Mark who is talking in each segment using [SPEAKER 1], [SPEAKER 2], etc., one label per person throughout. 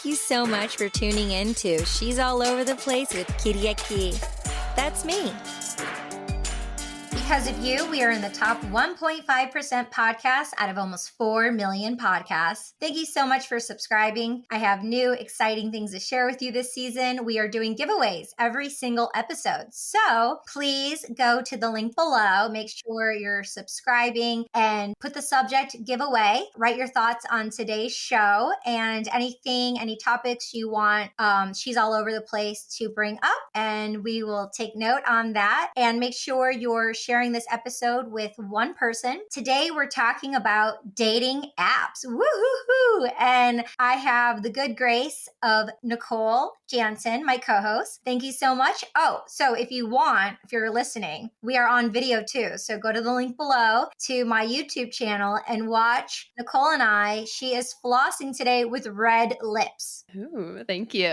[SPEAKER 1] Thank you so much for tuning in to She's All Over the Place with Kiriaki. That's me. Because of you, we are in the top 1.5% podcasts out of almost 4 million podcasts. Thank you so much for subscribing. I have new, exciting things to share with you this season. We are doing giveaways every single episode. So please go to the link below. Make sure you're subscribing and put the subject giveaway. Write your thoughts on today's show and any topics you want She's All Over the Place to bring up. And we will take note on that. And make sure you're sharing this episode with one person. Today, we're talking about dating apps. Woo-hoo-hoo! And I have the good grace of Nicole Janton, my co-host. Thank you so much. Oh, so if you're listening, we are on video too. So go to the link below to my YouTube channel and watch Nicole and I. She is flossing today with red lips.
[SPEAKER 2] Ooh, thank you.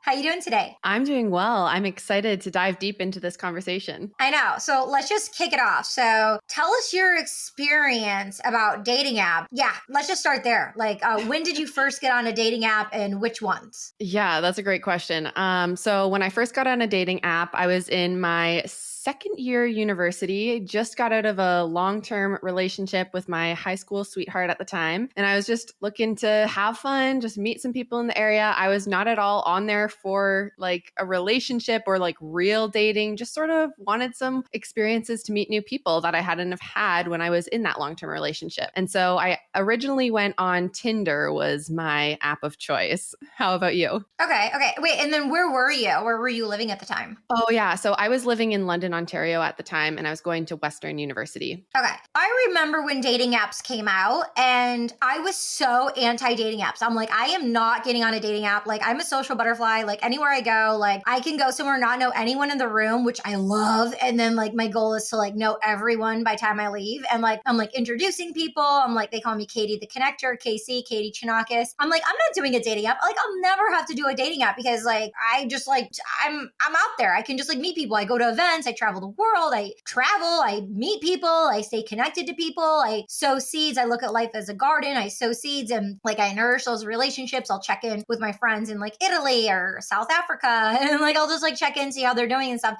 [SPEAKER 1] How you doing today?
[SPEAKER 2] I'm doing well. I'm excited to dive deep into this conversation.
[SPEAKER 1] I know. So let's just kick it off. So tell us your experience about dating app. Yeah, let's just start there. Like, when did you first get on a dating app and which ones?
[SPEAKER 2] Yeah, that's a great question. So when I first got on a dating app, I was in my second year university, just got out of a long-term relationship with my high school sweetheart at the time. And I was just looking to have fun, just meet some people in the area. I was not at all on there for like a relationship or like real dating, just sort of wanted some experiences to meet new people that I hadn't have had when I was in that long-term relationship. And so I originally went on Tinder was my app of choice. How about you?
[SPEAKER 1] Okay. Wait, and then where were you? Where were you living at the time?
[SPEAKER 2] Oh yeah. So I was living in London, Ontario at the time, and I was going to Western University.
[SPEAKER 1] Okay. I remember when dating apps came out and I was so anti-dating apps. I'm like, I am not getting on a dating app. Like, I'm a social butterfly. Like, anywhere I go, like, I can go somewhere, not know anyone in the room, which I love. And then, like, my goal is to, like, know everyone by the time I leave. And, like, I'm, like, introducing people. I'm, like, they call me Katie the Connector, KC, Katie Chinakis. I'm, like, I'm not doing a dating app. Like, I'll never have to do a dating app because, like, I just, like, I'm out there. I can just, like, meet people. I go to events. I travel the world. I meet people. I stay connected to people. I sow seeds. I look at life as a garden. I sow seeds and like I nourish those relationships. I'll check in with my friends in like Italy or South Africa and like I'll just like check in, see how they're doing and stuff.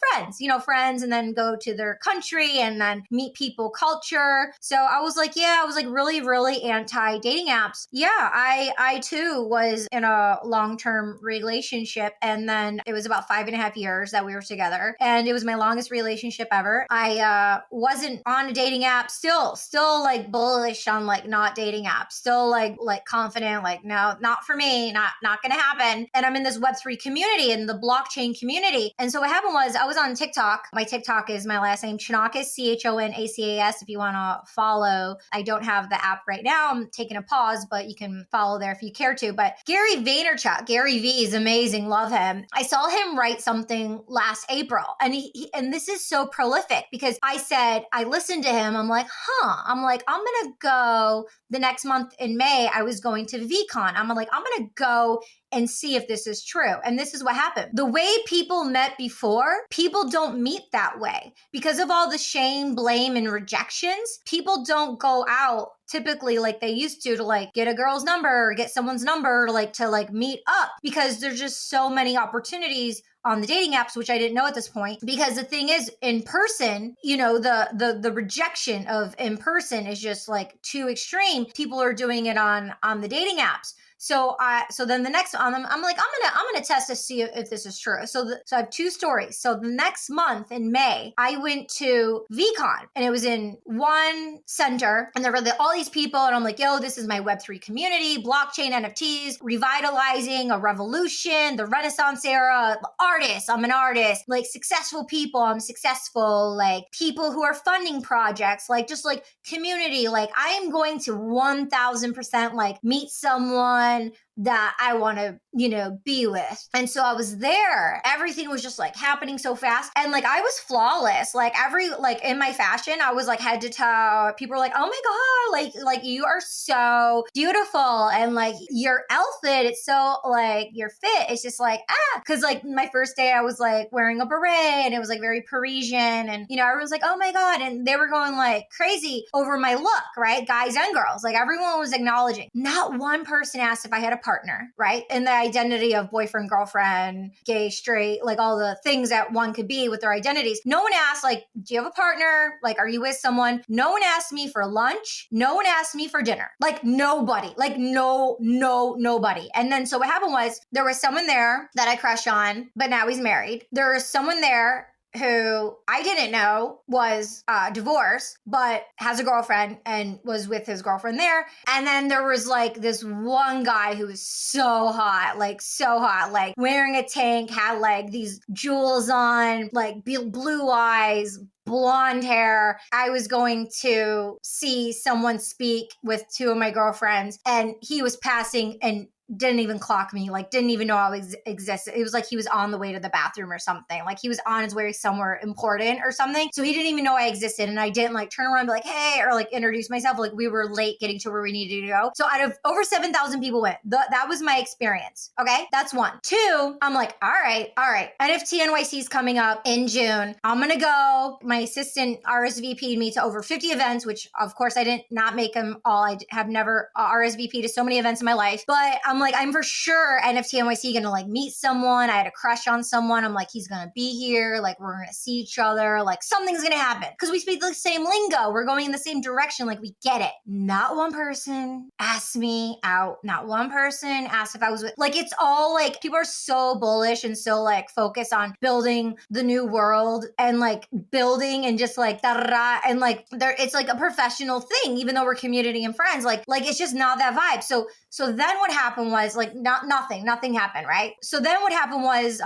[SPEAKER 1] Friends, and then go to their country and then meet people culture. So I was like really, really anti-dating apps. Yeah, I too was in a long-term relationship and then it was about 5.5 years that we were together and it was my longest relationship ever. I wasn't on a dating app, still like bullish on like not dating apps, still like confident, like no, not for me, not gonna happen. And I'm in this Web3 community in the blockchain community. And so what happened was I was on TikTok. My TikTok is my last name, Chinakis, CHONACAS, if you want to follow. I don't have the app right now. I'm taking a pause, but you can follow there if you care to. But Gary Vaynerchuk, Gary V is amazing. Love him. I saw him write something last April and and this is so prolific because I listened to him. I'm like, I'm going to go the next month in May. I was going to VCon. I'm going to go and see if this is true. And this is what happened. The way people met before, people don't meet that way because of all the shame, blame, and rejections. People don't go out typically like they used to like get a girl's number or get someone's number like to like meet up because there's just so many opportunities on the dating apps, which I didn't know at this point, because the thing is in person, the rejection of in person is just like too extreme. People are doing it on the dating apps. So then the next I'm gonna test to see if this is true. So I have two stories. So the next month in May, I went to VCon and it was in one center and there were all these people and I'm like, yo, this is my Web3 community, blockchain, NFTs, revitalizing a revolution, the Renaissance era, artists. I'm an artist, like successful people. I'm successful, like people who are funding projects, like just like community. Like I am going to 1000% like meet someone that I want to, be with. And so I was there. Everything was just like happening so fast. And like, I was flawless. Like in my fashion, I was like head to toe. People were like, oh my God, like you are so beautiful. And like your outfit, it's so like your fit. It's just like, cause like my first day I was like wearing a beret and it was like very Parisian and, everyone's like, oh my God. And they were going like crazy over my look, right? Guys and girls, like everyone was acknowledging. Not one person asked if I had a partner, right? And the identity of boyfriend, girlfriend, gay, straight, like all the things that one could be with their identities. No one asked, like, do you have a partner? Like, are you with someone? No one asked me for lunch. No one asked me for dinner. Like, nobody. Like, nobody. And then so what happened was there was someone there that I crushed on, but now he's married. There was someone there who I didn't know was divorced, but has a girlfriend and was with his girlfriend there. And then there was like this one guy who was so hot, like wearing a tank, had like these jewels on, like blue eyes, blonde hair. I was going to see someone speak with two of my girlfriends, and he was passing and didn't even clock me, like didn't even know I existed. It was like he was on the way to the bathroom or something. Like he was on his way somewhere important or something. So he didn't even know I existed. And I didn't like turn around and be like, hey, or like introduce myself. Like we were late getting to where we needed to go. So out of over 7,000 people went, that was my experience. Okay. That's one. Two, I'm like, all right. NFT NYC is coming up in June. I'm going to go. My assistant RSVP'd me to over 50 events, which of course I did not make them all. I have never RSVP'd to so many events in my life, but I'm like, I'm for sure NFT NYC gonna like meet someone. I had a crush on someone. I'm like, he's gonna be here. Like we're gonna see each other. Like something's gonna happen because we speak the same lingo. We're going in the same direction. Like we get it. Not one person asked me out. Not one person asked if I was with, like, it's all like people are so bullish and so like focused on building the new world and like building and just like da-da-da, and like there it's like a professional thing, even though we're community and friends. Like it's just not that vibe. So then what happened was like nothing happened, right? So then what happened was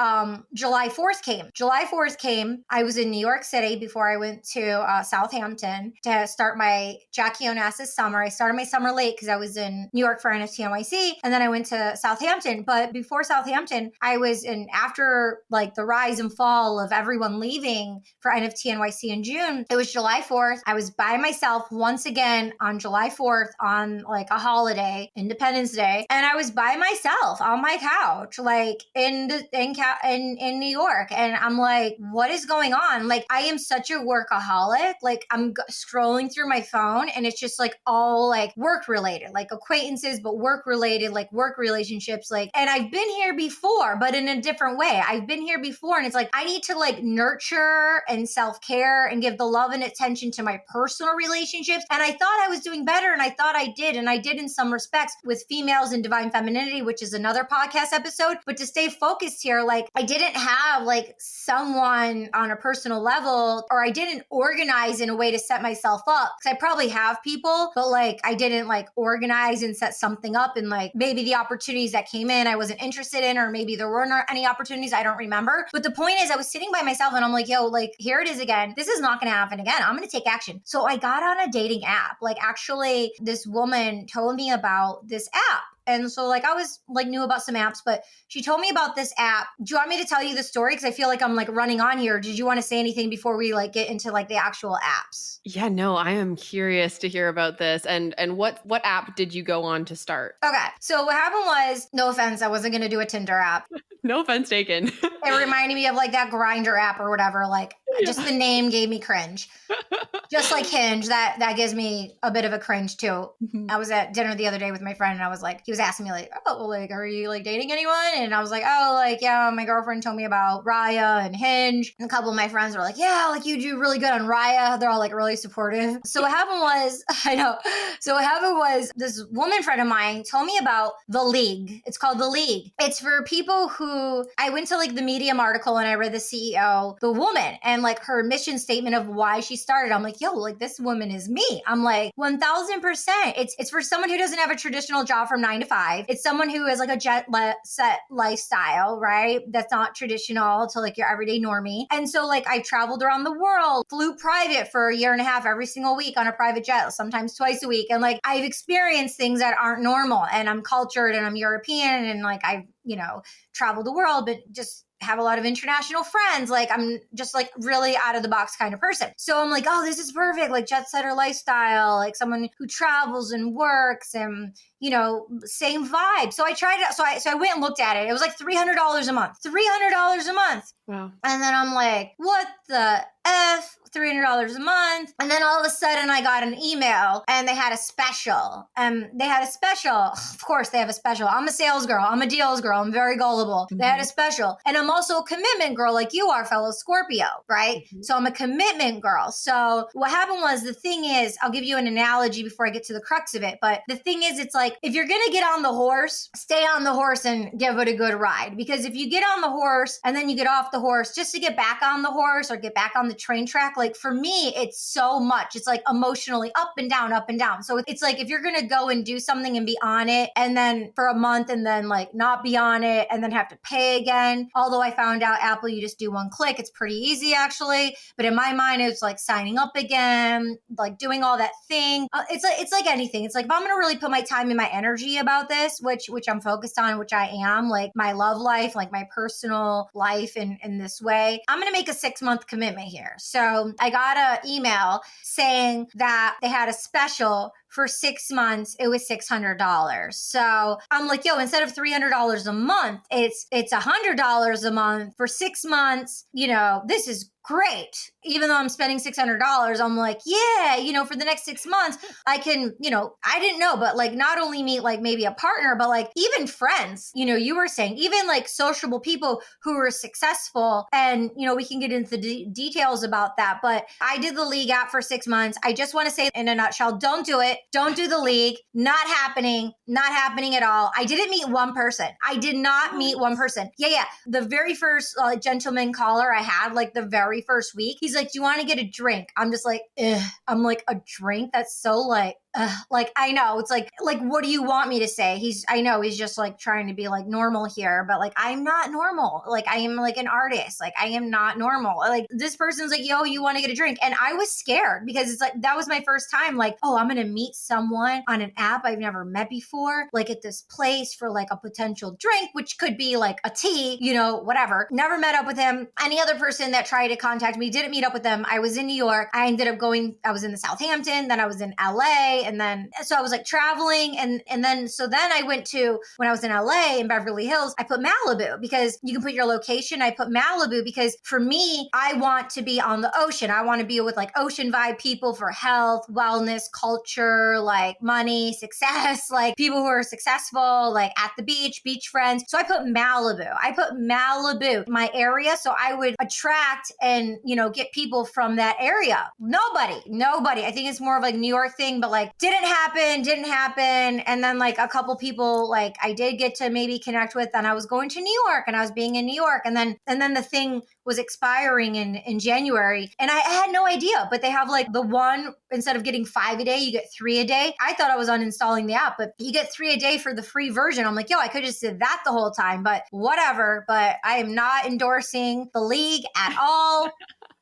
[SPEAKER 1] July 4th came. July 4th came. I was in New York City before I went to Southampton to start my Jackie Onassis summer. I started my summer late because I was in New York for NFT NYC, and then I went to Southampton. But before Southampton, I was in, after like the rise and fall of everyone leaving for NFT NYC in June, it was July 4th. I was by myself once again on July 4th on like a holiday, Independence Day, and I was by myself on my couch, like in New York, and I'm like, what is going on? Like, I am such a workaholic. Like, I'm scrolling through my phone, and it's just like all like work related, like acquaintances, but work related, like work relationships, like. And I've been here before, but in a different way. I've been here before, and it's like I need to like nurture and self care and give the love and attention to my personal relationships. And I thought I was doing better, and I thought I did, and I did in some respects with females and divine femininity, which is another podcast episode. But to stay focused here, like I didn't have like someone on a personal level, or I didn't organize in a way to set myself up, because I probably have people, but like I didn't like organize and set something up, and like maybe the opportunities that came in I wasn't interested in, or maybe there weren't any opportunities, I don't remember. But the point is, I was sitting by myself and I'm like, yo, like here it is again. This is not going to happen again. I'm going to take action. So I got on a dating app. Like actually this woman told me about this app. And so like I was like knew about some apps, but she told me about this app. Do you want me to tell you the story? Because I feel like I'm like running on here. Did you want to say anything before we like get into like the actual apps?
[SPEAKER 2] Yeah, no, I am curious to hear about this. And what app did you go on to start?
[SPEAKER 1] Okay. So what happened was, no offense, I wasn't going to do a Tinder app.
[SPEAKER 2] No offense taken.
[SPEAKER 1] It reminded me of like that Grinder app or whatever. Like just the name gave me cringe. Just like Hinge, that gives me a bit of a cringe too.
[SPEAKER 2] Mhm.
[SPEAKER 1] I was at dinner the other day with my friend, and I was like, he was asking me like, oh, well, like, are you like dating anyone? And I was like, oh, like, yeah, my girlfriend told me about Raya and Hinge. And a couple of my friends were like, yeah, like you do really good on Raya. They're all like really supportive. So what happened was, I know. So what happened was this woman friend of mine told me about The League. It's called The League. It's for people who, I went to like the Medium article and I read the CEO, the woman, and like her mission statement of why she started. I'm like, yo, like this woman is me. I'm like 1000%. It's for someone who doesn't have a traditional job from 9 to 5. It's someone who has like a set lifestyle, right? That's not traditional to like your everyday normie. And so like I traveled around the world, flew private for a year and a half every single week on a private jet, sometimes twice a week. And like I've experienced things that aren't normal, and I'm cultured and I'm European, and like I've, traveled the world, but just have a lot of international friends. Like I'm just like really out of the box kind of person. So I'm like, oh, this is perfect. Like jet setter lifestyle, like someone who travels and works and, same vibe. So I tried it. So I went and looked at it. It was like $300 a month. $300 a month.
[SPEAKER 2] Wow.
[SPEAKER 1] And then I'm like, what the F? $300 a month. And then all of a sudden I got an email and they had a special. Of course they have a special. I'm a sales girl. I'm a deals girl. I'm very gullible. They had a special. And I'm also a commitment girl like you are, fellow Scorpio, right? So I'm a commitment girl. So what happened was, the thing is, I'll give you an analogy before I get to the crux of it. But the thing is, it's like, if you're going to get on the horse, stay on the horse and give it a good ride. Because if you get on the horse and then you get off the horse just to get back on the horse or get back on the train track, like for me, it's so much. It's like emotionally up and down, up and down. So it's like, if you're going to go and do something and be on it and then for a month and then like not be on it and then have to pay again. Although I found out Apple, you just do one click. It's pretty easy actually. But in my mind, it's like signing up again, like doing all that thing. It's like anything. It's like, if I'm going to really put my time and my energy about this, which I'm focused on, which I am, like my love life, like my personal life in this way, I'm going to make a 6-month commitment here. So I got an email saying that they had a special for 6 months. It was $600. So I'm like, yo, instead of $300 a month, it's $100 a month for 6 months. This is great. Even though I'm spending $600, I'm like, yeah, for the next 6 months, I can, I didn't know, but like not only meet like maybe a partner, but like even friends, you were saying, even like sociable people who were successful. And, we can get into the details about that. But I did the league app for 6 months. I just want to say in a nutshell, don't do it. Don't do the league. Not happening at all. I didn't meet one person. I did not meet one person. Yeah. The very first gentleman caller I had, like the very first week, he's like, do you want to get a drink? I'm just like, ugh. I'm like, a drink? That's so like, like, I know it's like, what do you want me to say? I know he's just like trying to be like normal here, but like, I'm not normal. Like, I am like an artist. Like, I am not normal. Like, this person's like, yo, you want to get a drink? And I was scared because it's like, that was my first time. Like, oh, I'm going to meet someone on an app I've never met before, like at this place for like a potential drink, which could be like a tea, whatever. Never met up with him. Any other person that tried to contact me, didn't meet up with them. I was in New York. I ended up I was in the Southampton, then I was in LA. And then, so I was like traveling. And then I went to, when I was in LA in Beverly Hills, I put Malibu because you can put your location. I put Malibu because for me, I want to be on the ocean. I want to be with like ocean vibe people for health, wellness, culture, like money, success, like people who are successful, like at the beach friends. So I put Malibu, my area. So I would attract and, get people from that area. Nobody. I think it's more of like New York thing, but like didn't happen. And then like a couple people like I did get to maybe connect with, and I was going to New York and I was being in New York. And then the thing was expiring in January and I had no idea, but they have like the one, instead of getting 5 a day, you get 3 a day. I thought I was uninstalling the app, but you get 3 a day for the free version. I'm like, yo, I could just did that the whole time, but whatever. But I am not endorsing the league at all.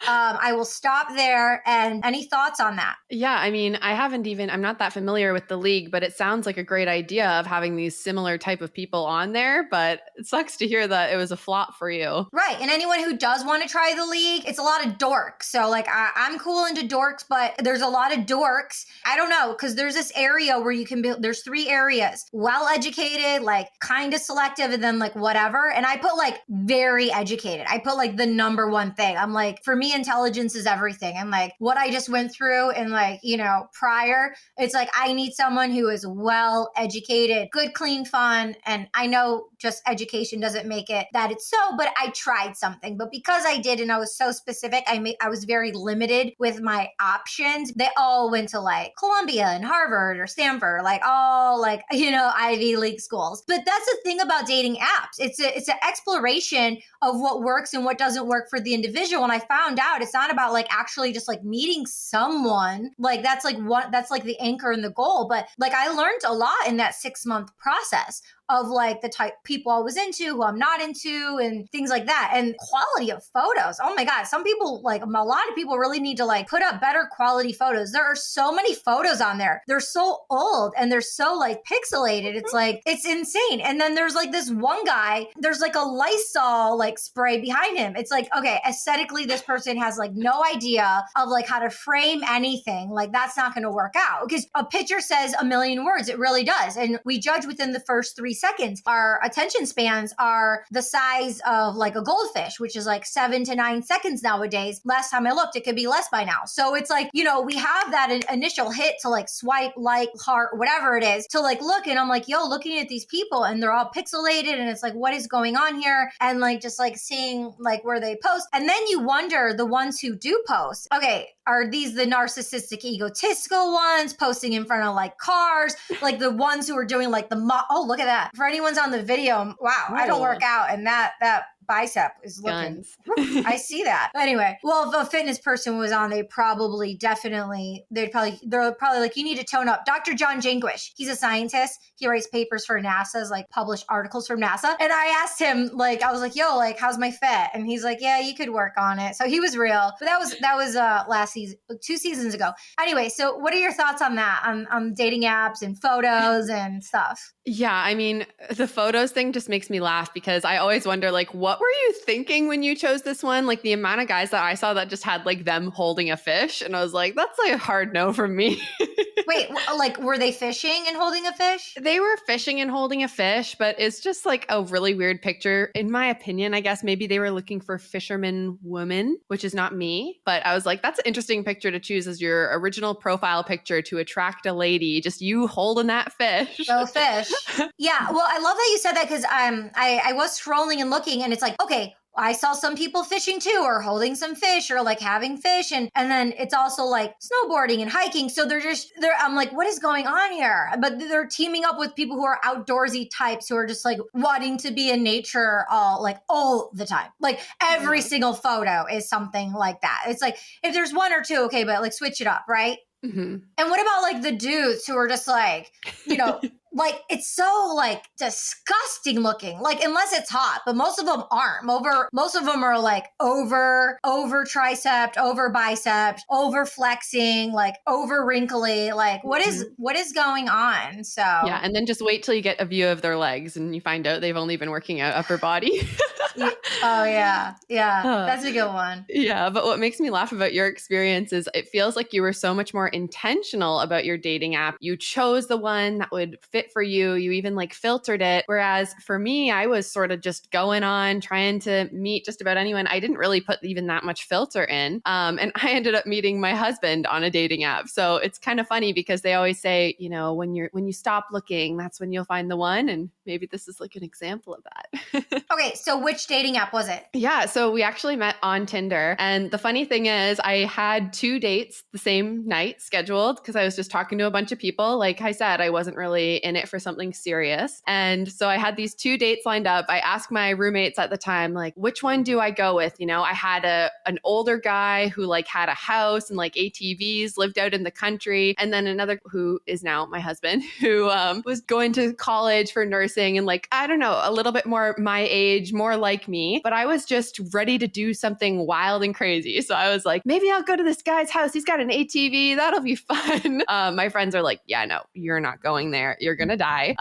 [SPEAKER 1] I will stop there. And any thoughts on that?
[SPEAKER 2] Yeah, I mean, I'm not that familiar with the league, but it sounds like a great idea of having these similar type of people on there, but it sucks to hear that it was a flop for you.
[SPEAKER 1] Right. And anyone who does want to try the league, it's a lot of dorks. So like I'm cool into dorks, but there's a lot of dorks. I don't know, because there's this area where you can build, there's 3 areas, well-educated, like kind of selective, and then like whatever. And I put like very educated. I put like the number one thing. I'm like, for me, intelligence is everything. And like what I just went through and like, prior, it's like, I need someone who is well educated, good, clean, fun. And I know just education doesn't make it that it's so, but I tried something. But because I did, and I was so specific, I was very limited with my options. They all went to like Columbia and Harvard or Stanford, like all like, Ivy League schools. But that's the thing about dating apps. It's an exploration of what works and what doesn't work for the individual. And I found out it's not about like actually just like meeting someone. Like that's like the anchor and the goal. But like I learned a lot in that 6-month process of like the type people I was into, who I'm not into, and things like that. And quality of photos. Oh my God. Some people, like a lot of people really need to like put up better quality photos. There are so many photos on there. They're so old and they're so like pixelated. It's like, it's insane. And then there's like this one guy, there's like a Lysol like spray behind him. It's like, okay, aesthetically, this person has like no idea of like how to frame anything. Like that's not going to work out because a picture says a million words. It really does. And we judge within the first 3 seconds. Our attention spans are the size of like a goldfish, which is like 7 to 9 seconds nowadays. Last time I looked, it could be less by now. So it's like, you know, we have that initial hit to like swipe, like, heart, whatever it is, to like look. And I'm like, yo, looking at these people and they're all pixelated and it's like, what is going on here? And like, just like seeing like where they post. And then you wonder the ones who do post, okay, are these the narcissistic, egotistical ones posting in front of like cars? Like the ones who are doing like oh, look at that. For anyone's on the video, wow, I don't work out. And that bicep is looking, I see that. Anyway, well, if a fitness person was on, they're probably like, you need to tone up. Dr. John Janquish, he's a scientist. He writes papers for NASA's like published articles from NASA. And I asked him, like, I was like, yo, like, how's my fit? And he's like, yeah, you could work on it. So he was real. But that was last season, 2 seasons ago. Anyway, so what are your thoughts on that? On dating apps and photos and stuff?
[SPEAKER 2] Yeah, I mean, the photos thing just makes me laugh because I always wonder, like, what were you thinking when you chose this one? Like the amount of guys that I saw that just had like them holding a fish. And I was like, that's like a hard no from me.
[SPEAKER 1] Wait, like, were they fishing and holding a fish?
[SPEAKER 2] They were fishing and holding a fish, but it's just like a really weird picture. In my opinion, I guess maybe they were looking for fisherman woman, which is not me. But I was like, that's an interesting picture to choose as your original profile picture to attract a lady. Just you holding that fish.
[SPEAKER 1] Go fish. Yeah. Well, I love that you said that because I was scrolling and looking and it's like, okay, I saw some people fishing too, or holding some fish, or like having fish, and then it's also like snowboarding and hiking. So I'm like, what is going on here? But they're teaming up with people who are outdoorsy types who are just like wanting to be in nature all the time. Like every single photo is something like that. It's like if there's one or two, okay, but like switch it up, right?
[SPEAKER 2] Mm-hmm.
[SPEAKER 1] And what about like the dudes who are just like, you know, like it's so like disgusting looking, like unless it's hot, but most of them aren't. Most of them are like over tricep, over bicep, over flexing, like over wrinkly. Like what is going on? So
[SPEAKER 2] yeah, and then just wait till you get a view of their legs and you find out they've only been working out upper body.
[SPEAKER 1] Oh yeah, that's a good one.
[SPEAKER 2] Yeah, but what makes me laugh about your experience is it feels like you were so much more intentional about your dating app. You chose the one that would fit for you. You even like filtered it. Whereas for me, I was sort of just going on trying to meet just about anyone. I didn't really put even that much filter in. And I ended up meeting my husband on a dating app. So it's kind of funny because they always say, you know, when you stop looking, that's when you'll find the one. And maybe this is like an example of that.
[SPEAKER 1] Okay, so which dating app was it?
[SPEAKER 2] Yeah, so we actually met on Tinder. And the funny thing is I had 2 dates the same night scheduled because I was just talking to a bunch of people. Like I said, I wasn't really in it for something serious. And so I had these 2 dates lined up. I asked my roommates at the time, like, which one do I go with? You know, I had an older guy who like had a house and like ATVs, lived out in the country. And then another who is now my husband who was going to college for nursing and like, I don't know, a little bit more my age, more like me. But I was just ready to do something wild and crazy. So I was like, maybe I'll go to this guy's house. He's got an ATV. That'll be fun. My friends are like, yeah, no, you're not going there. You're going to die.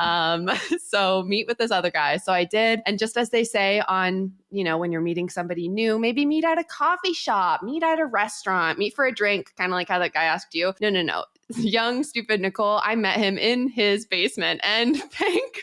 [SPEAKER 2] So meet with this other guy. So I did. And just as they say on, you know, when you're meeting somebody new, maybe meet at a coffee shop, meet at a restaurant, meet for a drink, kind of like how that guy asked you. No. Young, stupid Nicole, I met him in his basement and thank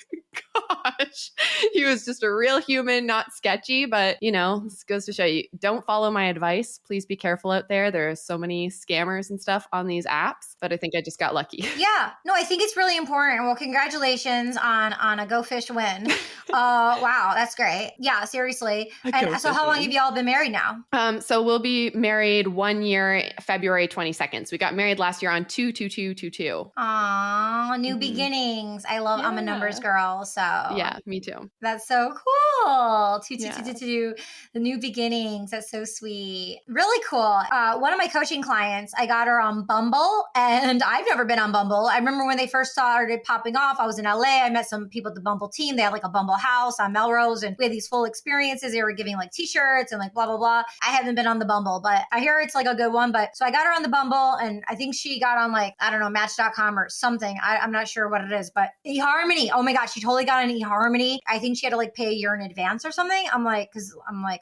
[SPEAKER 2] gosh, he was just a real human, not sketchy. But, you know, this goes to show you, don't follow my advice. Please be careful out there. There are so many scammers and stuff on these apps, but I think I just got lucky.
[SPEAKER 1] Yeah, no, I think it's really important. Well, congratulations on a Go Fish win. Wow, that's great. Yeah, seriously. And so how long have you all been married now?
[SPEAKER 2] So we'll be married 1 year, February 22nd. So we got married last year on 2/22/22.
[SPEAKER 1] Aw, new beginnings. I'm a numbers girl. So
[SPEAKER 2] Yeah, me too.
[SPEAKER 1] That's so cool.
[SPEAKER 2] Yeah.
[SPEAKER 1] The new beginnings. That's so sweet. Really cool. One of my coaching clients, I got her on Bumble, and I've never been on Bumble. I remember when they first started popping off, I was in LA. I met some people at the Bumble team. They had like a Bumble house on Melrose, and we had these full experiences. They were giving like t-shirts and like blah, blah, blah. I haven't been on the Bumble, but I hear it's like a good one. But so I got her on the Bumble, and I think she got on like, I don't know, Match.com or something. I'm not sure what it is, but eHarmony. Oh my gosh, she totally got on eHarmony. I think she had to like pay a year in advance or something. I'm like,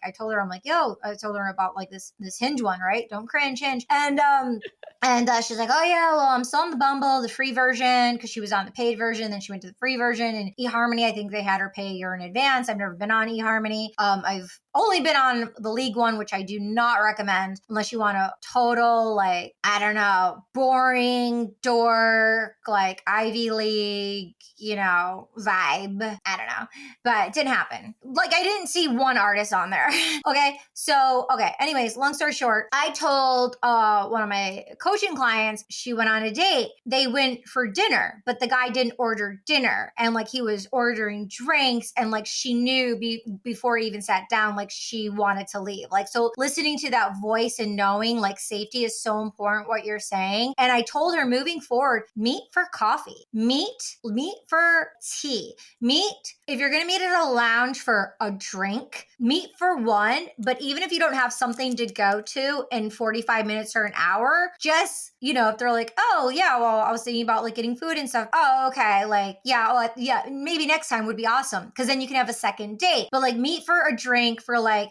[SPEAKER 1] I told her, I'm like, yo, I told her about like this Hinge one, right? Don't cringe, Hinge. And she's like, oh yeah, well, I'm still on the Bumble, the free version, because she was on the paid version. Then she went to the free version. And eHarmony, I think they had her pay a year in advance. I've never been on eHarmony. I've only been on the League one, which I do not recommend unless you want a total, like, I don't know, boring, dork, like Ivy League, vibe. I don't know. But it didn't happen. Like, I didn't see one artist on there. Okay. So, anyways, long story short, I told one of my coaching clients, she went on a date. They went for dinner, but the guy didn't order dinner. And like he was ordering drinks, and like she knew before he even sat down, like she wanted to leave. Like, so listening to that voice and knowing like safety is so important, what you're saying. And I told her, moving forward, meet for coffee, meet for tea, if you're going to meet at a lounge for a drink, meet for one. But even if you don't have something to go to in 45 minutes or an hour, just, if they're like, oh yeah, well, I was thinking about like getting food and stuff. Oh, okay. Like, yeah, well, yeah, maybe next time would be awesome. Cause then you can have a second date, but like meet for a drink for like,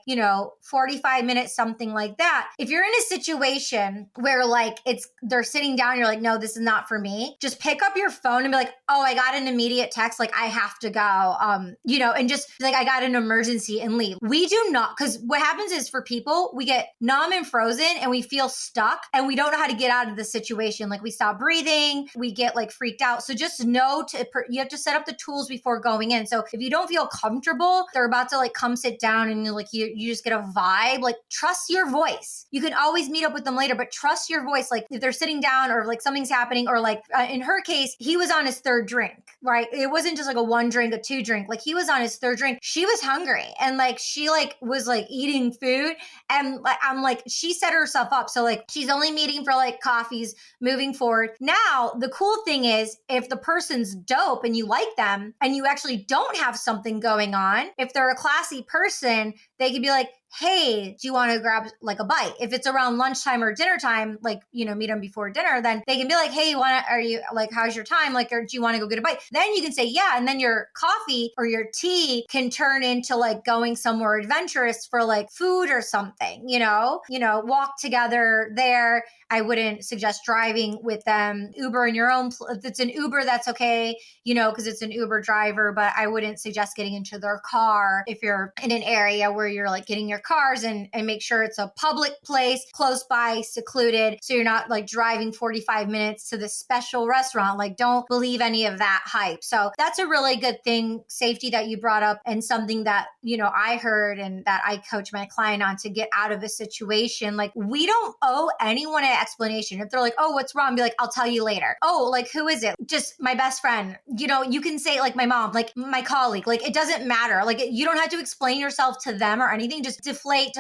[SPEAKER 1] 45 minutes, something like that. If you're in a situation where like they're sitting down, you're like, no, this is not for me. Just pick up your phone and be like, oh, I got an immediate text. Like I have to go, and just like, I got an emergency and leave. We do not, because what happens is for people, we get numb and frozen and we feel stuck and we don't know how to get out of the situation. Like we stop breathing, we get like freaked out. So just know you have to set up the tools before going in. So if you don't feel comfortable, they're about to like come sit down and you just get a vibe, like trust your voice. You can always meet up with them later, but trust your voice. Like if they're sitting down or like something's happening, or like in her case, he was on his third drink, right? It wasn't just like a one drink, a two drink. Like he was on his third drink. She was hungry and like she like was like eating food, and like I'm like, she set herself up. So like she's only meeting for like coffees moving forward. Now, the cool thing is if the person's dope and you like them and you actually don't have something going on, if they're a classy person, they could be like, hey, do you want to grab like a bite? If it's around lunchtime or dinner time, like, meet them before dinner, then they can be like, hey, are you like, how's your time? Like, or do you want to go get a bite? Then you can say, yeah. And then your coffee or your tea can turn into like going somewhere adventurous for like food or something, walk together there. I wouldn't suggest driving with them. Uber in your own, if it's an Uber, that's okay, because it's an Uber driver, but I wouldn't suggest getting into their car if you're in an area where you're like getting your cars, and make sure it's a public place, close by, secluded. So you're not like driving 45 minutes to this special restaurant. Like don't believe any of that hype. So that's a really good thing, safety, that you brought up, and something that, I heard and that I coach my client on to get out of a situation. Like we don't owe anyone an explanation. If they're like, oh, what's wrong? Be like, I'll tell you later. Oh, like who is it? Just my best friend. You can say like my mom, like my colleague, like it doesn't matter. Like you don't have to explain yourself to them or anything. Just deflate,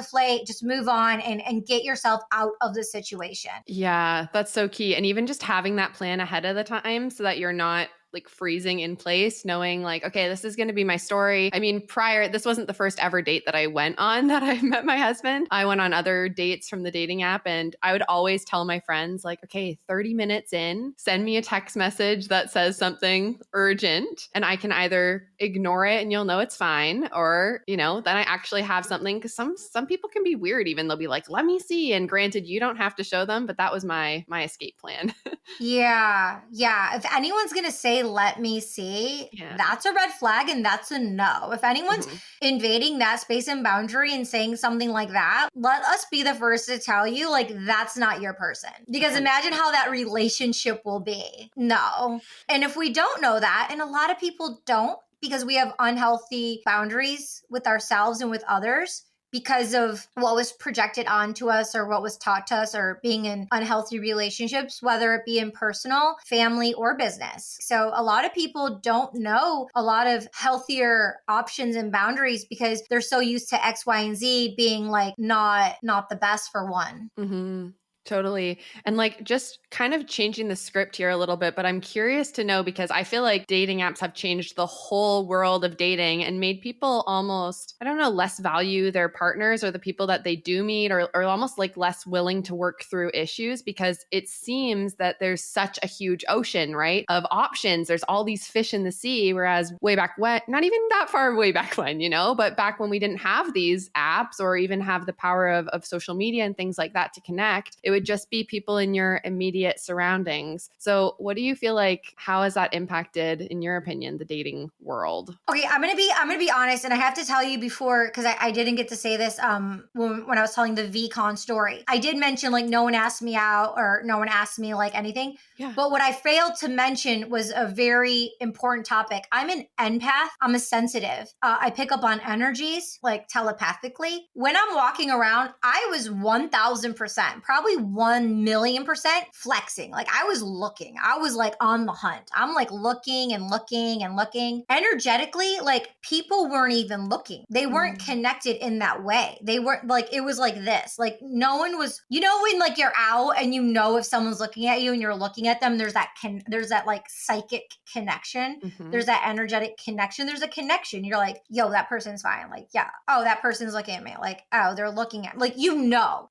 [SPEAKER 1] just move on and get yourself out of the situation.
[SPEAKER 2] Yeah, that's so key. And even just having that plan ahead of the time so that you're not like freezing in place, knowing like, okay, this is going to be my story. I mean, this wasn't the first ever date that I went on that I met my husband. I went on other dates from the dating app, and I would always tell my friends like, okay, 30 minutes in, send me a text message that says something urgent, and I can either ignore it and you'll know it's fine, or, then I actually have something, because some people can be weird. Even they'll be like, let me see. And granted, you don't have to show them, but that was my escape plan.
[SPEAKER 1] Yeah. If anyone's going to say, let me see,
[SPEAKER 2] Yeah.
[SPEAKER 1] that's a red flag and that's a no. If anyone's invading that space and boundary and saying something like that, let us be the first to tell you, like, that's not your person. Because imagine how that relationship will be. No. And if we don't know that, and a lot of people don't, because we have unhealthy boundaries with ourselves and with others, because of what was projected onto us or what was taught to us, or being in unhealthy relationships, whether it be in personal, family, or business. So a lot of people don't know a lot of healthier options and boundaries because they're so used to X, Y, and Z being like not the best for one.
[SPEAKER 2] Mm-hmm. Totally. And like just kind of changing the script here a little bit, but I'm curious to know because I feel like dating apps have changed the whole world of dating and made people almost, I don't know, less value their partners or the people that they do meet, or almost like less willing to work through issues because it seems that there's such a huge ocean, right, of options. There's all these fish in the sea, whereas way back when, not even that far way back when, but back when we didn't have these apps or even have the power of social media and things like that to connect, it would just be people in your immediate surroundings. So what do you feel like, how has that impacted, in your opinion, the dating world?
[SPEAKER 1] Okay, I'm gonna be honest, and I have to tell you before, because I didn't get to say this when I was telling the VCon story. I did mention like no one asked me out or no one asked me like anything.
[SPEAKER 2] Yeah.
[SPEAKER 1] But what I failed to mention was a very important topic. I'm an empath. I'm a sensitive. I pick up on energies like telepathically. When I'm walking around, I was 1000%, probably 1,000,000% flexing. Like I was looking. I was like on the hunt. I'm like looking and looking and looking. Energetically, like people weren't even looking. They weren't connected in that way. They weren't like, it was like this. Like no one was, when like you're out and if someone's looking at you and you're looking at them, there's that like psychic connection.
[SPEAKER 2] Mm-hmm.
[SPEAKER 1] There's that energetic connection. There's a connection. You're like, yo, that person's fine. Like, yeah. Oh, that person's looking at me. Like, oh, they're looking at, like,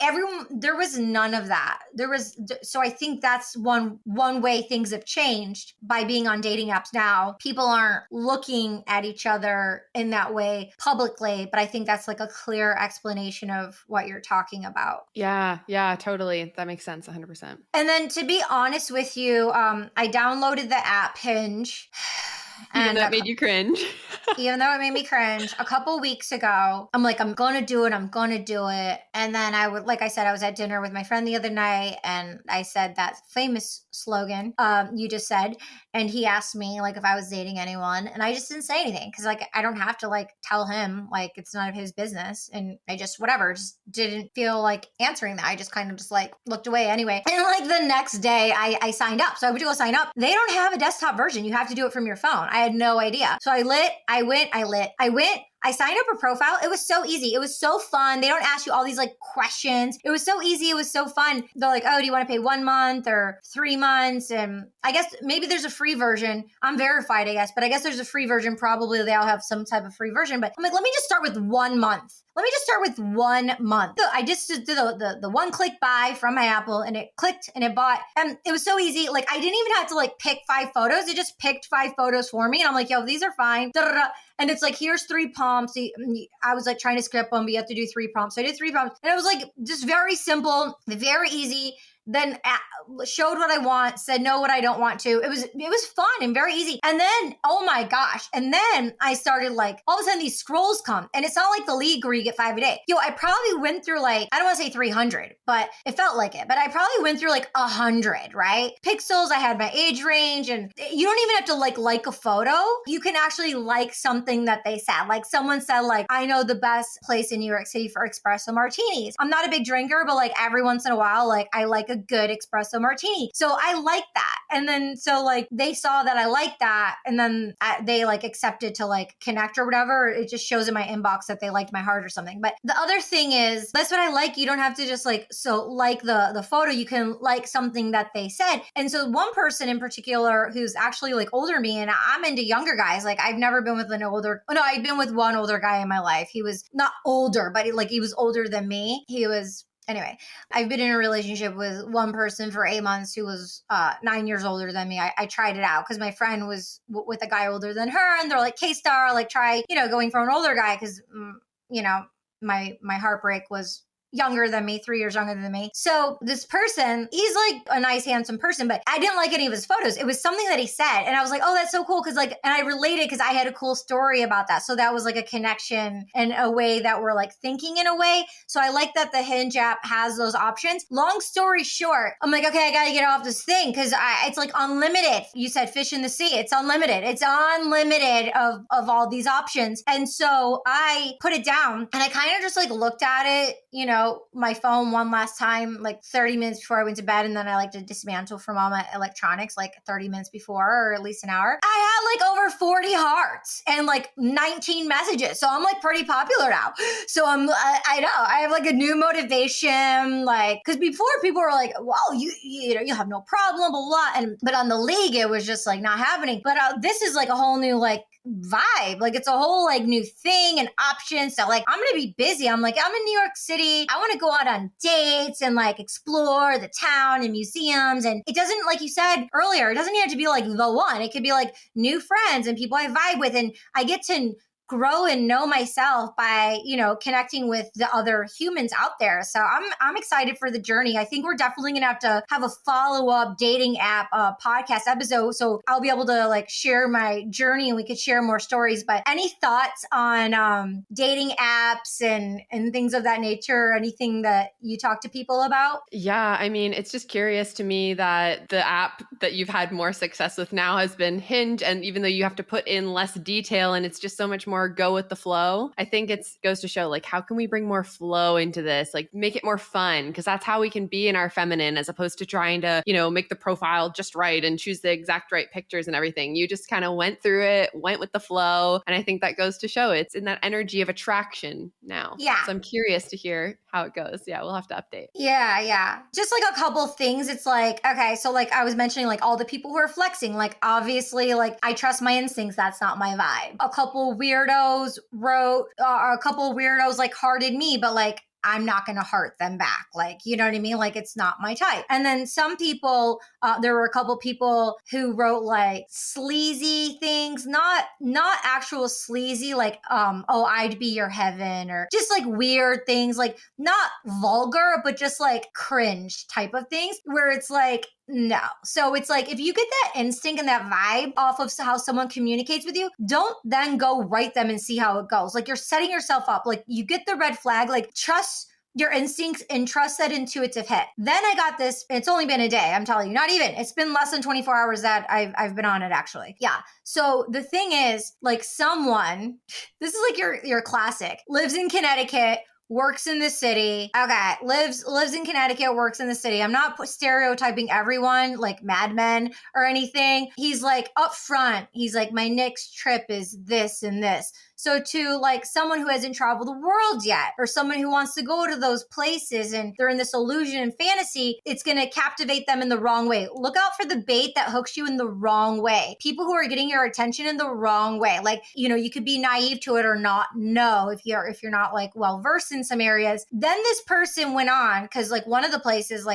[SPEAKER 1] everyone, there was none of that. So I think that's one way things have changed by being on dating apps now. People aren't looking at each other in that way publicly, but I think that's like a clear explanation of what you're talking about.
[SPEAKER 2] Yeah, totally. That makes sense 100%.
[SPEAKER 1] And then to be honest with you, I downloaded the app Hinge.
[SPEAKER 2] Even that made you cringe.
[SPEAKER 1] Even though it made me cringe, a couple weeks ago, I'm like, I'm going to do it. And then like I said, I was at dinner with my friend the other night and I said that famous slogan you just said. And he asked me like if I was dating anyone. And I just didn't say anything because like I don't have to like tell him, like it's none of his business. And I just just didn't feel like answering that. I just kind of just like looked away anyway. And like the next day I signed up. So I went to go sign up. They don't have a desktop version. You have to do it from your phone. I had no idea. So I signed up a profile. It was so easy. It was so fun. They don't ask you all these like questions. It was so easy. It was so fun. They're like, oh, do you want to pay 1 month or 3 months? And I guess maybe there's a free version. I'm verified, I guess, but I guess there's a free version. Probably they all have some type of free version, but I'm like, let me just start with 1 month. Let me just start with 1 month. So I just did the one click buy from my Apple and it clicked and it bought. And it was so easy. Like I didn't even have to like pick 5 photos. It just picked 5 photos for me. And I'm like, yo, these are fine. Da-da-da. And it's like, here's 3 prompts. I was like trying to script them, but you have to do 3 prompts. So I did 3 prompts. And it was like just very simple, very easy. Then showed what I want, said no what I don't want to. It was fun and very easy. And then, oh my gosh. And then I started like, all of a sudden these scrolls come. And it's not like the league where you get 5 a day. Yo, I probably went through like, I don't want to say 300, but it felt like it. But I probably went through like 100, right? Pixels, I had my age range. And you don't even have to like a photo. You can actually like something that they said. Like someone said like, I know the best place in New York City for espresso martinis. I'm not a big drinker, but like every once in a while, like I like a good espresso martini. So I like that. And then, so like they saw that I like that. And then they like accepted to like connect or whatever. It just shows in my inbox that they liked my heart or something. But the other thing is, that's what I like. You don't have to just like, so like the photo, you can like something that they said. And so one person in particular who's actually like older than me, and I'm into younger guys. Like I've never been with I've been with one older guy in my life. He was not older, but he was older than me. Anyway, I've been in a relationship with one person for 8 months who was 9 years older than me. I tried it out because my friend was with a guy older than her, and they're like, K-Star, like try, going for an older guy because, my heartbreak was, younger than me, 3 years younger than me. So this person, he's like a nice, handsome person, but I didn't like any of his photos. It was something that he said. And I was like, oh, that's so cool. Cause like, and I related because I had a cool story about that. So that was like a connection and a way that we're like thinking in a way. So I like that the Hinge app has those options. Long story short, I'm like, okay, I got to get off this thing because it's like unlimited. You said fish in the sea. It's unlimited. It's unlimited of all these options. And so I put it down and I kind of just like looked at it, you know, my phone one last time, like 30 minutes before I went to bed. And then I like to dismantle from all my electronics like 30 minutes before, or at least an hour. I had like over 40 hearts and like 19 messages. So I'm like pretty popular now. So I know I have like a new motivation, like, cause before people were like, well, you know, you have no problem, blah, blah. But on the league, it was just like not happening. But this is like a whole new like vibe. Like it's a whole like new thing and option. So like I'm gonna be busy. I'm like, I'm in New York City. I want to go out on dates and like explore the town and museums. And it doesn't, like you said earlier, it doesn't have to be like the one. It could be like new friends and people I vibe with. And I get to grow and know myself by, you know, connecting with the other humans out there. So I'm excited for the journey. I think we're definitely gonna have a follow-up dating app podcast episode. So I'll be able to like share my journey and we could share more stories. But any thoughts on dating apps and things of that nature? Anything that you talk to people about?
[SPEAKER 2] Yeah, I mean, it's just curious to me that the app that you've had more success with now has been Hinge. And even though you have to put in less detail and it's just so much more go with the flow, I think it goes to show like, how can we bring more flow into this? Like make it more fun, because that's how we can be in our feminine as opposed to trying to, you know, make the profile just right and choose the exact right pictures and everything. You just kind of went through it, went with the flow. And I think that goes to show it's in that energy of attraction now.
[SPEAKER 1] Yeah.
[SPEAKER 2] So I'm curious to hear how it goes. Yeah, we'll have to update.
[SPEAKER 1] Yeah. Just like a couple things. It's like, okay, so like I was mentioning like all the people who are flexing, like obviously like I trust my instincts. That's not my vibe. A couple weirdos like hearted me, but like I'm not going to heart them back. Like, you know what I mean? Like, it's not my type. And then some people, there were a couple people who wrote like sleazy things, not actual sleazy, like, oh, I'd be your heaven, or just like weird things, like not vulgar, but just like cringe type of things where it's like, no. So it's like, if you get that instinct and that vibe off of how someone communicates with you, don't then go write them and see how it goes. Like you're setting yourself up. Like you get the red flag, like trust your instincts and trust that intuitive hit. Then I got this, it's only been a day, I'm telling you, not even, it's been less than 24 hours that I've been on it actually. Yeah. So the thing is, like someone, this is like your classic, lives in Connecticut, works in the city. Okay, lives in Connecticut, works in the city. I'm not stereotyping everyone like Mad Men or anything. He's like up front. He's like, my next trip is this and this. So to like someone who hasn't traveled the world yet, or someone who wants to go to those places and they're in this illusion and fantasy, it's going to captivate them in the wrong way. Look out for the bait that hooks you in the wrong way. People who are getting your attention in the wrong way. Like, you know, you could be naive to it or not know if you're not like well versed in some areas. Then this person went on, because like one of the places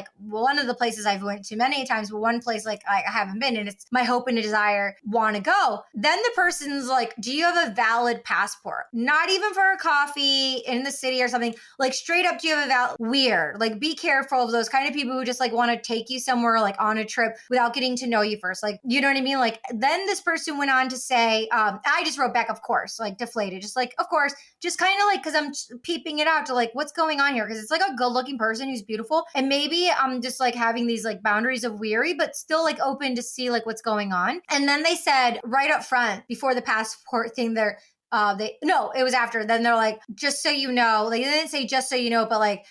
[SPEAKER 1] I've went to many times, but one place like I haven't been, and it's my hope and desire want to go. Then the person's like, do you have a valid passport? Not even for a coffee in the city or something. Like straight up, do you have a valid? Weird. Like be careful of those kind of people who just like want to take you somewhere like on a trip without getting to know you first. Like, you know what I mean? Like then this person went on to say, I just wrote back, of course, like deflated, just like, of course, just kind of like, because I'm peeping it out to like, what's going on here? Because it's like a good looking person who's beautiful. And maybe I'm just like having these like boundaries of weary, but still like open to see like what's going on. And then they said right up front before the passport thing, it was after. Then they're like, just so you know, like they didn't say just so you know, but like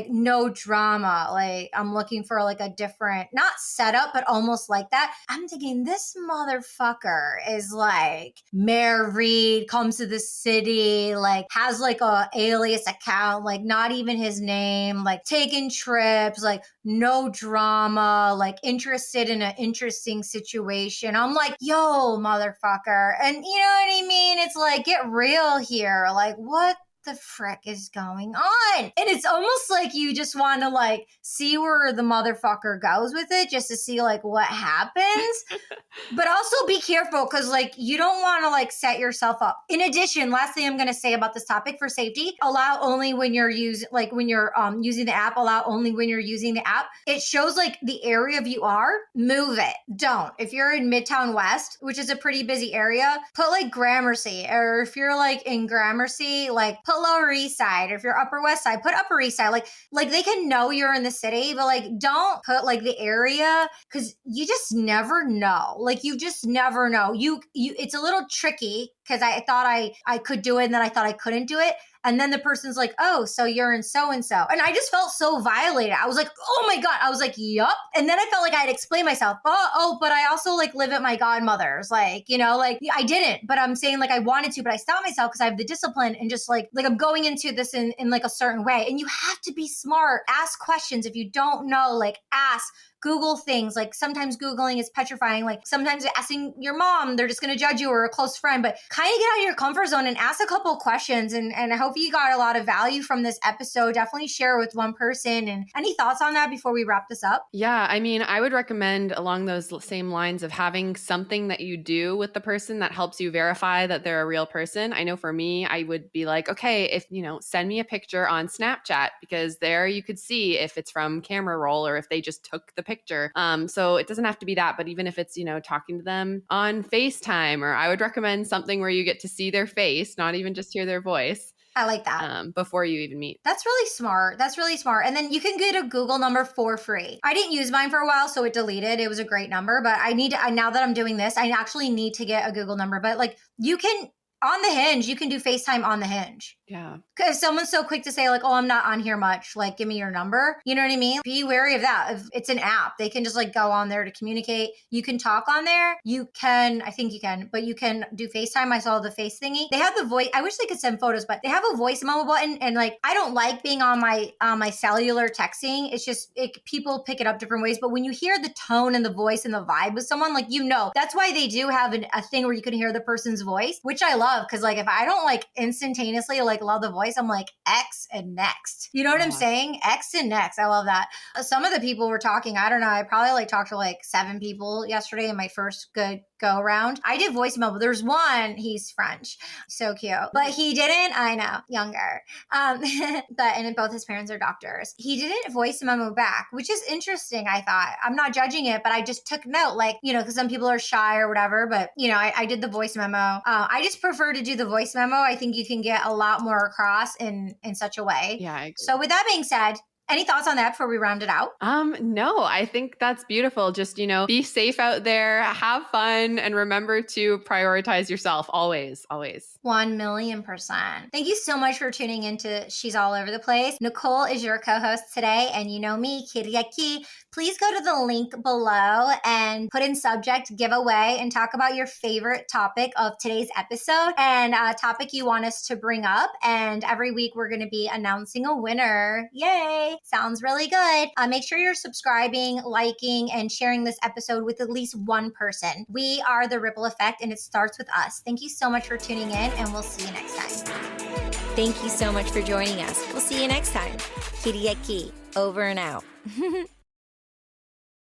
[SPEAKER 1] no drama. Like I'm looking for like a different, not setup, but almost like that. I'm thinking this motherfucker is like married, comes to the city, like has like a alias account, like not even his name, like taking trips, like no drama, like interested in an interesting situation. I'm like, yo, motherfucker. And you know what I mean? It's like, get real here. Like, what the frick is going on? And it's almost like you just want to like see where the motherfucker goes with it just to see like what happens. But also be careful because like you don't want to like set yourself up. In addition, last thing I'm going to say about this topic for safety, allow only when you're using using the app, allow only when you're using the app. It shows like the area of you are, move it. Don't. If you're in Midtown West, which is a pretty busy area, put like Gramercy, or if you're like in Gramercy, like put Lower East Side, or if you're Upper West Side, put Upper East Side. Like they can know you're in the city, but like don't put like the area because you just never know. Like you just never know. You it's a little tricky because I thought I could do it and then I thought I couldn't do it. And then the person's like, oh, so you're in so-and-so. And I just felt so violated. I was like, oh my God. I was like, yup. And then I felt like I had to explain myself. But I also like live at my godmother's. Like, you know, like I didn't, but I'm saying like I wanted to, but I stopped myself because I have the discipline and just like I'm going into this in like a certain way. And you have to be smart. Ask questions. If you don't know, like ask. Google things. Like sometimes Googling is petrifying. Like sometimes asking your mom, they're just going to judge you, or a close friend, but kind of get out of your comfort zone and ask a couple of questions. And I hope you got a lot of value from this episode. Definitely share with one person. And any thoughts on that before we wrap this up?
[SPEAKER 2] Yeah, I mean, I would recommend along those same lines of having something that you do with the person that helps you verify that they're a real person. I know for me, I would be like, okay, if, send me a picture on Snapchat, because there you could see if it's from camera roll or if they just took the picture. So it doesn't have to be that, but even if it's, talking to them on FaceTime, or I would recommend something where you get to see their face, not even just hear their voice.
[SPEAKER 1] I like that.
[SPEAKER 2] Before you even meet.
[SPEAKER 1] That's really smart. That's really smart. And then you can get a Google number for free. I didn't use mine for a while, so it deleted. It was a great number, but now that I'm doing this, I actually need to get a Google number. But like you can, on the Hinge, you can do FaceTime on the Hinge.
[SPEAKER 2] Yeah.
[SPEAKER 1] Because someone's so quick to say like, oh, I'm not on here much. Like, give me your number. You know what I mean? Be wary of that. If it's an app, they can just like go on there to communicate. You can talk on there. I think you can, but you can do FaceTime. I saw the face thingy. They have the voice. I wish they could send photos, but they have a voice memo button. And like, I don't like being on my cellular texting. It's just, people pick it up different ways. But when you hear the tone and the voice and the vibe with someone, like, that's why they do have a thing where you can hear the person's voice, which I love. Cause like, if I don't like instantaneously like love the voice, I'm like X and next. You know what I'm saying? X and next. I love that. Some of the people were talking, I don't know, I probably like talked to like 7 people yesterday in my first good go around. I did voice memo. There's one, he's French. So cute. But he didn't, I know, younger. And both his parents are doctors. He didn't voice memo back, which is interesting, I thought. I'm not judging it, but I just took note, like, because some people are shy or whatever, but, I did the voice memo. I just prefer to do the voice memo. I think you can get a lot more across in such a way.
[SPEAKER 2] Yeah, I agree.
[SPEAKER 1] So with that being said, any thoughts on that before we round it out?
[SPEAKER 2] No, I think that's beautiful. Just, be safe out there, have fun, and remember to prioritize yourself always, always.
[SPEAKER 1] 1,000,000%. Thank you so much for tuning into She's All Over the Place. Nicole is your co-host today, and you know me, Kiriaki. Please go to the link below and put in subject giveaway and talk about your favorite topic of today's episode and a topic you want us to bring up. And every week we're going to be announcing a winner. Yay! Sounds really good. Make sure you're subscribing, liking, and sharing this episode with at least one person. We are the Ripple Effect, and it starts with us. Thank you so much for tuning in, and we'll see you next time.
[SPEAKER 3] Thank you so much for joining us. We'll see you next time. Kiriaki, over and out.